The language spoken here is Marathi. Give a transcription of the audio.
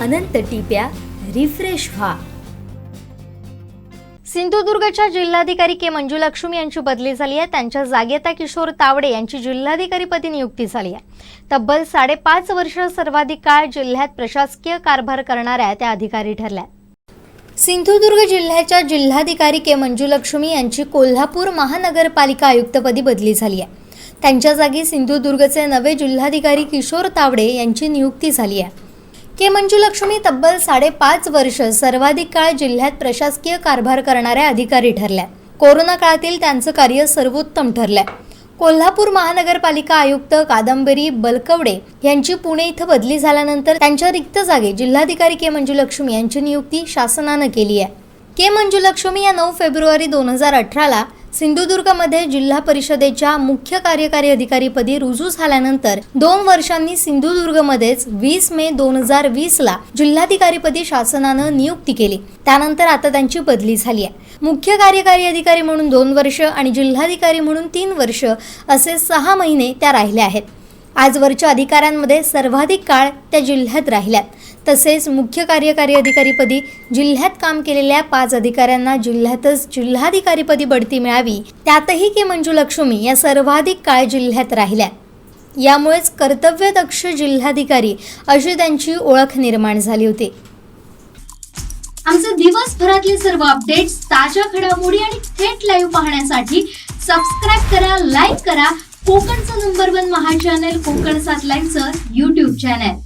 अनंत टिप्या रिफ्रेश व्हा। सिंधुदुर्गच्या जिल्हाधिकारी के मंजुलक्ष्मी यांची बदली झाली आहे। त्यांच्या जागी आता किशोर तावडे यांची जिल्हाधिकारीपदी नियुक्ती झाली आहे। तब्बल 5.5 वर्ष सर्वाधिक काळ जिल्ह्यात प्रशासकीय कारभार करणाऱ्या त्या अधिकारी ठरल्या। सिंधुदुर्ग जिल्ह्याच्या जिल्हाधिकारी के मंजुलक्ष्मी यांची कोल्हापूर महानगरपालिका आयुक्तपदी बदली झाली आहे। त्यांच्या जागी सिंधुदुर्गचे नवे जिल्हाधिकारी किशोर तावडे यांची नियुक्ती झाली आहे। के मंजुलक्ष्मी तब्बल 5.5 वर्ष सर्वाधिक काळ जिल्ह्यात प्रशासकीय कारभार करणाऱ्या अधिकारी ठरल्या। कोरोना काळातील त्यांचं कार्य सर्वोत्तम ठरलंय। कोल्हापूर महानगरपालिका आयुक्त कादंबरी बलकवडे यांची पुणे इथं बदली झाल्यानंतर त्यांच्या रिक्त जागी जिल्हाधिकारी के मंजुलक्ष्मी यांची नियुक्ती शासनानं केली आहे। के मंजुलक्ष्मी या 9 फेब्रुवारी 2018ला सिंधुदुर्गमध्ये जिल्हा परिषदेच्या मुख्य कार्यकारी अधिकारीपदी रुजू झाल्यानंतर 2 वर्षांनी सिंधुदुर्गमध्येच 20 मे 2020ला जिल्हाधिकारीपदी शासनानं नियुक्ती केली। त्यानंतर आता त्यांची बदली झाली आहे। मुख्य कार्यकारी अधिकारी म्हणून 2 वर्ष आणि जिल्हाधिकारी म्हणून 3 वर्ष असे 6 महिने त्या राहिल्या आहेत। आजवरच्या अधिकाऱ्यांमध्ये सर्वाधिक काळ त्या जिल्ह्यात राहिल्यात। तसेच मुख्य कार्यकारी अधिकारीपदी जिल्ह्यात काम केलेल्या 5 अधिकाऱ्यांना जिल्ह्यातच जिल्हाधिकारीपदी बढती मिळावी, त्यातही के मंजुलक्ष्मी या सर्वाधिक काळ जिल्ह्यात राहिल्या। यामुळेच कर्तव्यदक्ष जिल्हाधिकारी अशी त्यांची ओळख निर्माण झाली होती। आमचे दिवसभरातले सर्व अपडेट्स, ताज्या घडामोडी आणि थेट लाईव्ह पाहण्यासाठी सबस्क्राइब करा, लाईक करा कोकणचं नंबर 1 महा चॅनल कोकण 7 लाईव्हचं YouTube चॅनल।